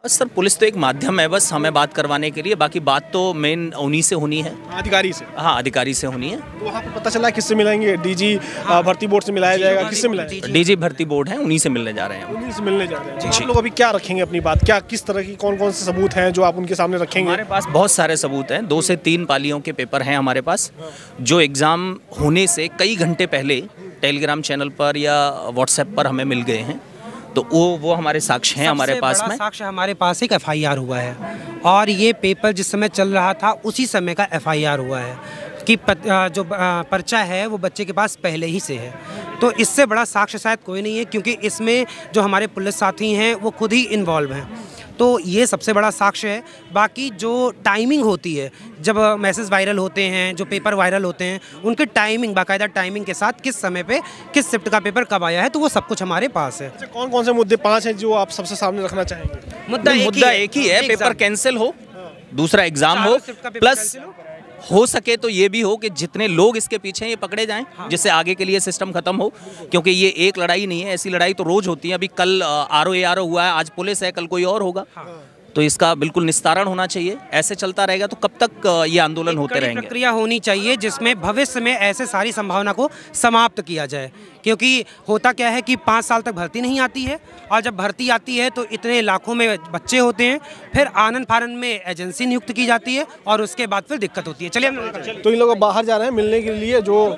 Sir police तो एक माध्यम है बस हमें बात करवाने के लिए, बाकी बात तो मेन उन्हीं से होनी है, अधिकारी से। हाँ अधिकारी से होनी है। तो वहाँ पर पता चला किससे मिलाएंगे? डीजी भर्ती बोर्ड से मिलाया जाएगा, किससे मिलाएंगे? डीजी भर्ती बोर्ड है, उन्हीं से मिलने जा रहे हैं। उन्हीं से मिलने जा रहे हैं। जी, आप लोग अभी क्या रखेंगे अपनी बात? क्या किस तरह की कौन कौन से सबूत हैं जो आप उनके सामने रखेंगे? हमारे पास बहुत सारे सबूत हैं, 2 से 3 पालियों के पेपर हैं हमारे पास, जो एग्ज़ाम होने से कई घंटे पहले टेलीग्राम चैनल पर या व्हाट्सएप पर हमें मिल गए हैं। तो वो हमारे साक्ष्य हैं हमारे पास में। साक्ष्य हमारे पास एक एफआईआर हुआ है और ये पेपर जिस समय चल रहा था उसी समय का एफआईआर हुआ है कि जो पर्चा है वो बच्चे के पास पहले ही से है। तो इससे बड़ा साक्ष्य शायद कोई नहीं है, क्योंकि इसमें जो हमारे पुलिस साथी हैं वो खुद ही इन्वॉल्व हैं। तो ये सबसे बड़ा साक्ष्य है। बाकी जो टाइमिंग होती है, जब मैसेज वायरल होते हैं, जो पेपर वायरल होते हैं, उनकी टाइमिंग बाकायदा टाइमिंग के साथ किस समय पे किस शिफ्ट का पेपर कब आया है, तो वो सब कुछ हमारे पास है। अच्छा, कौन कौन से मुद्दे 5 हैं जो आप सबसे सामने रखना चाहेंगे? मुद्दा एक ही है, पेपर कैंसिल हो, दूसरा एग्जाम हो, प्लस हो सके तो ये भी हो कि जितने लोग इसके पीछे हैं ये पकड़े जाएं, जिससे आगे के लिए सिस्टम खत्म हो। क्योंकि ये एक लड़ाई नहीं है, ऐसी लड़ाई तो रोज होती है। अभी कल आरओ हुआ है, आज पुलिस है, कल कोई और होगा। तो इसका बिल्कुल निस्तारण होना चाहिए। ऐसे चलता रहेगा तो कब तक ये आंदोलन होते रहेंगे? प्रक्रिया होनी चाहिए जिसमें भविष्य में ऐसे सारी संभावना को समाप्त किया जाए। क्योंकि होता क्या है कि 5 साल तक भर्ती नहीं आती है, और जब भर्ती आती है तो इतने लाखों में बच्चे होते हैं, फिर आनन फानन में एजेंसी नियुक्त की जाती है और उसके बाद फिर दिक्कत होती है। चलिए तो इन लोग बाहर जा रहे हैं मिलने के लिए, जो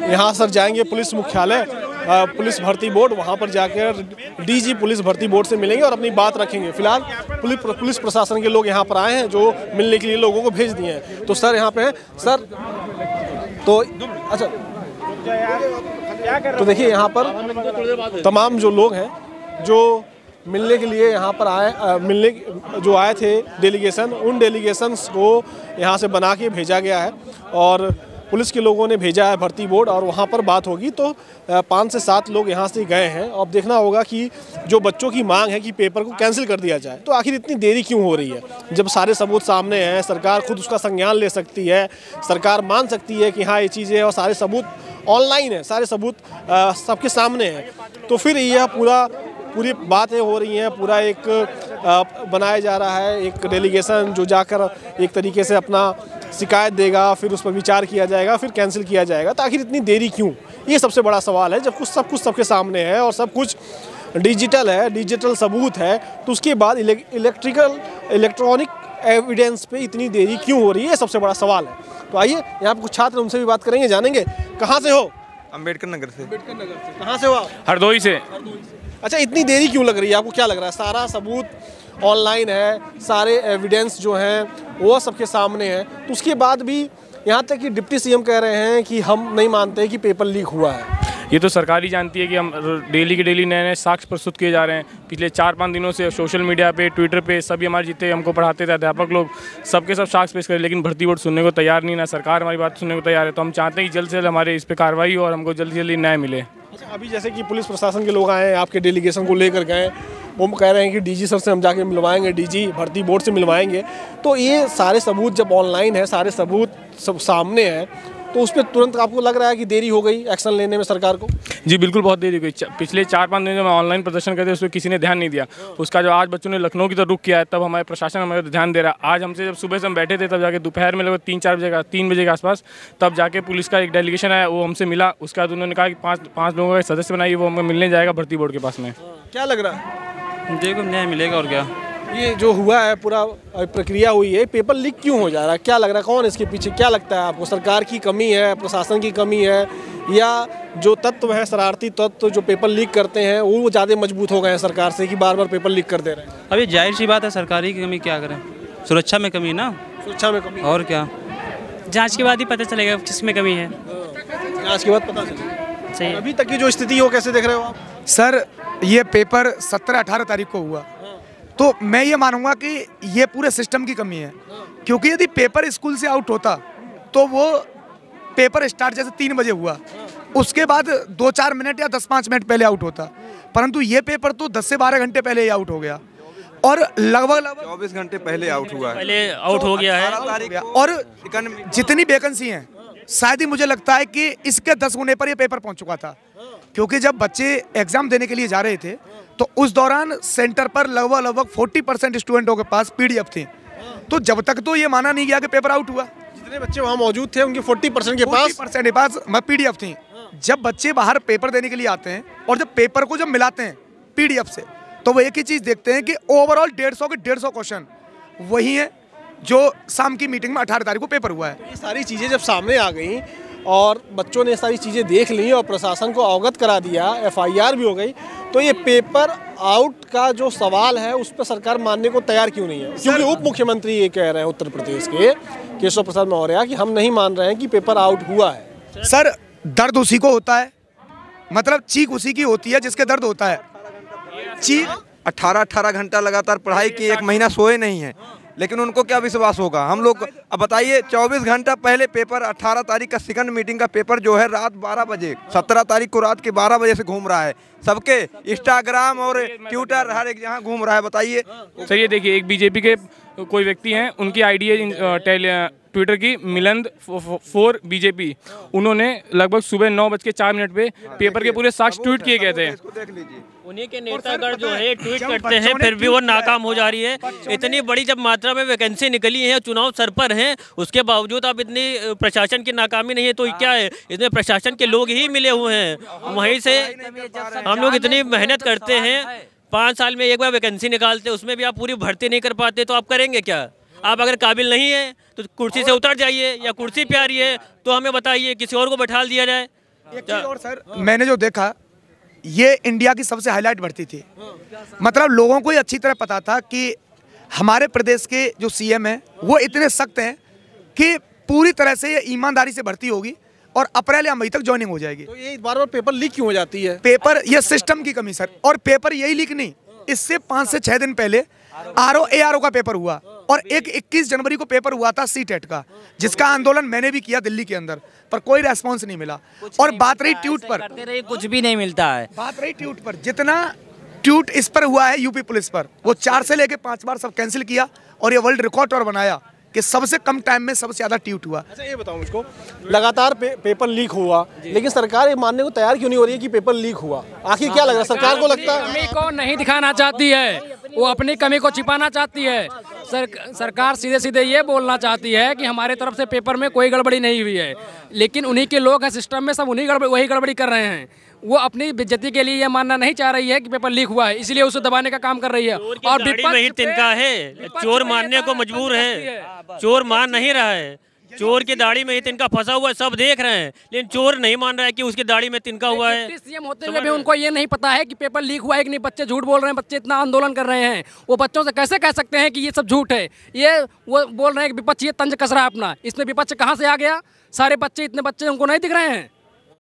यहाँ सर जाएंगे पुलिस मुख्यालय, पुलिस भर्ती बोर्ड, वहाँ पर जाकर डीजी पुलिस भर्ती बोर्ड से मिलेंगे और अपनी बात रखेंगे। फिलहाल पुलिस प्रशासन के लोग यहाँ पर आए हैं जो मिलने के लिए लोगों को भेज दिए हैं। तो सर यहाँ पे हैं सर, तो अच्छा तो देखिए यहाँ पर तमाम जो लोग हैं जो मिलने के लिए यहाँ पर जो आए थे डेलीगेशन, उन डेलीगेशंस को यहाँ से बना के भेजा गया है और पुलिस के लोगों ने भेजा है भर्ती बोर्ड, और वहाँ पर बात होगी। तो 5 से 7 लोग यहाँ से गए हैं। अब देखना होगा कि जो बच्चों की मांग है कि पेपर को कैंसिल कर दिया जाए, तो आखिर इतनी देरी क्यों हो रही है? जब सारे सबूत सामने हैं, सरकार खुद उसका संज्ञान ले सकती है, सरकार मान सकती है कि हाँ ये चीज़ें और सारे सबूत ऑनलाइन है, सारे सबूत सबके सामने हैं, तो फिर यह पूरी बातें हो रही हैं, पूरा एक बनाया जा रहा है एक डेलीगेशन जो जाकर एक तरीके से अपना शिकायत देगा, फिर उस पर विचार किया जाएगा, फिर कैंसिल किया जाएगा। तो आखिर इतनी देरी क्यों? ये सबसे बड़ा सवाल है। जब सब कुछ सबके सामने है और सब कुछ डिजिटल है, डिजिटल सबूत है, तो उसके बाद इलेक्ट्रॉनिक एविडेंस पे इतनी देरी क्यों हो रही है? ये सबसे बड़ा सवाल है। तो आइए यहाँ पर कुछ छात्र, उनसे भी बात करेंगे, जानेंगे। कहाँ से हो? अम्बेडकर नगर से। कहाँ से हो आप? हरदोई से। अच्छा, इतनी देरी क्यों लग रही है? आपको क्या लग रहा है? सारा सबूत ऑनलाइन है, सारे एविडेंस जो हैं वो सबके सामने हैं, तो उसके बाद भी यहाँ तक कि डिप्टी सीएम कह रहे हैं कि हम नहीं मानते कि पेपर लीक हुआ है। ये तो सरकार ही जानती है कि हम डेली के डेली नए नए साक्ष्य प्रस्तुत किए जा रहे हैं। पिछले 4-5 दिनों से सोशल मीडिया पे, ट्विटर पे सभी हमारे जितने हमको पढ़ाते थे अध्यापक लोग, सबके सब साक्ष्य पेश करें, लेकिन भर्ती बोर्ड सुनने को तैयार नहीं, ना सरकार हमारी बात सुनने को तैयार है। तो हम चाहते हैं कि जल्द से जल्द हमारे इस पर कार्रवाई हो और हमको जल्दी जल्दी न्याय मिले। अच्छा, अभी जैसे कि पुलिस प्रशासन के लोग आए हैं, आपके डेलीगेशन को लेकर गए, वो कह रहे हैं कि डीजी सर से हम जाके मिलवाएंगे, डीजी भर्ती बोर्ड से मिलवाएंगे। तो ये सारे सबूत जब ऑनलाइन है, सारे सबूत सब सामने हैं, तो उस पर तुरंत आपको लग रहा है कि देरी हो गई एक्शन लेने में सरकार को? जी बिल्कुल, बहुत देरी हो गई। पिछले 4-5 दिन जो मैं ऑनलाइन प्रदर्शन करते उस पर किसी ने ध्यान नहीं दिया। उसका जो आज बच्चों ने लखनऊ की तरफ रुख किया है, तब हमारे प्रशासन हमारे ध्यान दे रहा है। आज हमसे जब सुबह से हम बैठे थे, तब जाके दोपहर में लगभग 3 बजे के आसपास तब जाके पुलिस का एक डेलीगेशन आया, वो हमसे मिला। उसके बाद उन्होंने कहा कि 5 लोगों का सदस्य बनाइए, वो हमें मिलने जाएगा भर्ती बोर्ड के पास में। क्या लग रहा है? देखो न्याय मिलेगा और क्या। ये जो हुआ है, पूरा प्रक्रिया हुई है, पेपर लीक क्यों हो जा रहा है? क्या लग रहा है, कौन इसके पीछे? क्या लगता है आपको? सरकार की कमी है, प्रशासन की कमी है, या जो तत्व है शरारती तत्व जो पेपर लीक करते हैं वो ज़्यादा मजबूत हो गए हैं सरकार से कि बार बार पेपर लीक कर दे रहे हैं? अभी जाहिर सी बात है, सरकारी की कमी, क्या करें, सुरक्षा में कमी ना। सुरक्षा में कमी और क्या, जांच के बाद ही पता चलेगा किसमें कमी है। जांच के बाद पता चलेगा। सही। अभी तक की जो स्थिति हो कैसे देख रहे हो आप? सर ये पेपर 17-18 तारीख को हुआ, तो मैं ये मानूंगा कि ये पूरे सिस्टम की कमी है। क्योंकि यदि पेपर स्कूल से आउट होता तो वो पेपर स्टार्ट जैसे 3 बजे हुआ, उसके बाद 2-4 मिनट या 10-5 मिनट पहले आउट होता, परंतु ये पेपर तो 10 से 12 घंटे पहले ही आउट हो गया और लगभग 24 घंटे पहले आउट हुआ है। पहले आउट हो गया है। और जितनी वैकेंसी हैं शायद ही मुझे लगता है कि इसके 10 गुने पर ये पेपर पहुंच चुका था। क्योंकि जब बच्चे एग्ज़ाम देने के लिए जा रहे थे तो उस दौरान सेंटर पर लगभग 40% स्टूडेंटों के पास PDF थे। तो जब तक तो ये माना नहीं गया कि पेपर आउट हुआ। जितने बच्चे वहाँ मौजूद थे उनके 40% के पास PDF थी। जब बच्चे बाहर पेपर देने के लिए आते हैं और जब पेपर को जब मिलाते हैं PDF से, तो वो एक ही चीज़ देखते हैं कि ओवरऑल 150 के 150 क्वेश्चन वही है जो शाम की मीटिंग में 18 तारीख को पेपर हुआ है। ये सारी चीज़ें जब सामने आ गई और बच्चों ने सारी चीज़ें देख ली और प्रशासन को अवगत करा दिया, FIR भी हो गई, तो ये पेपर आउट का जो सवाल है उस पर सरकार मानने को तैयार क्यों नहीं है? क्योंकि उप मुख्यमंत्री ये कह रहे हैं उत्तर प्रदेश के केशव प्रसाद मौर्य कि हम नहीं मान रहे हैं कि पेपर आउट हुआ है। सर, दर्द उसी को होता है, मतलब चीख उसी की होती है जिसके दर्द होता है। चीख 18 घंटा लगातार पढ़ाई की, 1 महीना सोए नहीं है, लेकिन उनको क्या विश्वास होगा? हम लोग अब बताइए, 24 घंटा पहले पेपर 18 तारीख का सेकंड मीटिंग का पेपर जो है रात 12 बजे, 17 तारीख को रात के 12 बजे से घूम रहा है, सबके इंस्टाग्राम और ट्विटर हर एक जहाँ घूम रहा है। बताइए सर, ये देखिए, एक बीजेपी के कोई व्यक्ति हैं, उनकी आईडी है ट्विटर की मिलंद 4 बीजेपी। उन्होंने लगभग सुबह 9:04 पे पेपर के पूरे साक्ष्य ट्वीट किए गए थे। उन्हीं के नेतागढ़ जो है ट्वीट करते हैं, फिर भी वो नाकाम हो जा रही है। इतनी बड़ी जब मात्रा में वैकेंसी निकली है, चुनाव सर पर हैं, उसके बावजूद अब इतनी प्रशासन की नाकामी नहीं है, तो क्या है? इसमें प्रशासन के लोग ही मिले हुए हैं। वहीं से हम लोग इतनी मेहनत करते हैं, 5 साल में एक बार वैकेंसी निकालते, उसमें भी आप पूरी भर्ती नहीं कर पाते, तो आप करेंगे क्या? आप अगर काबिल नहीं है तो कुर्सी से उतर जाइए, या कुर्सी पे आ रही है तो हमें बताइए, किसी और को बैठा दिया जाए। एक चीज़ और सर, मैंने जो देखा, ये इंडिया की सबसे हाईलाइट भर्ती थी। मतलब लोगों को ही अच्छी तरह पता था कि हमारे प्रदेश के जो CM हैं वो इतने सख्त हैं कि पूरी तरह से ये ईमानदारी से भर्ती होगी और अप्रैल या मई तक ज्वाइनिंग हो जाएगी। तो ये बार-बार पेपर लीक क्यों हो जाती है? पेपर, ये सिस्टम की कमी सर। और पेपर यही लीक नहीं, इससे 5 से 6 दिन पहले ARO का पेपर हुआ और 21 जनवरी को पेपर हुआ था CTET का, जिसका आंदोलन मैंने भी किया दिल्ली के अंदर, पर कोई रेस्पॉन्स नहीं मिला। और बात रही ट्वीट पर, कुछ भी नहीं मिलता है। बात रही ट्वीट पर, जितना ट्वीट इस पर हुआ है यूपी पुलिस पर, वो 4 से लेके 5 बार सब कैंसिल किया और ये वर्ल्ड रिकॉर्ड और बनाया कि सबसे कम टाइम में सबसे ज़्यादा ट्वीट हुआ। अच्छा, ये बताओ मुझको, लगातार पेपर लीक हुआ, लेकिन सरकार ये मानने को तैयार क्यों नहीं हो रही है कि पेपर लीक हुआ? आखिर क्या लग रहा है? सरकार को लगता है कमी को नहीं दिखाना चाहती है, वो अपनी कमी को छिपाना चाहती है। सरकार सीधे सीधे ये बोलना चाहती है कि हमारे तरफ से पेपर में कोई गड़बड़ी नहीं हुई है, लेकिन उन्हीं के लोग हैं सिस्टम में, सब वही गड़बड़ी कर रहे हैं। वो अपनी बेइज्जती के लिए ये मानना नहीं चाह रही है कि पेपर लीक हुआ है, इसलिए उसे दबाने का काम कर रही है। और विपक्ष में ही तिनका है, चोर मानने को मजबूर है, चोर मान नहीं रहा है। चोर की दाढ़ी में ही तिनका फंसा हुआ है, सब देख रहे हैं, लेकिन चोर नहीं मान रहा है कि उसकी दाढ़ी में तिनका हुआ है। CM होते हुए भी उनको ये नहीं पता है कि पेपर लीक हुआ है कि नहीं। बच्चे झूठ बोल रहे हैं, बच्चे इतना आंदोलन कर रहे हैं, वो बच्चों से कैसे कह सकते हैं कि ये सब झूठ है? ये वो बोल रहे हैं कि विपक्ष ये तंज कस रहा है अपना। इसमें विपक्ष कहाँ से आ गया? सारे बच्चे, इतने बच्चे उनको नहीं दिख रहे हैं?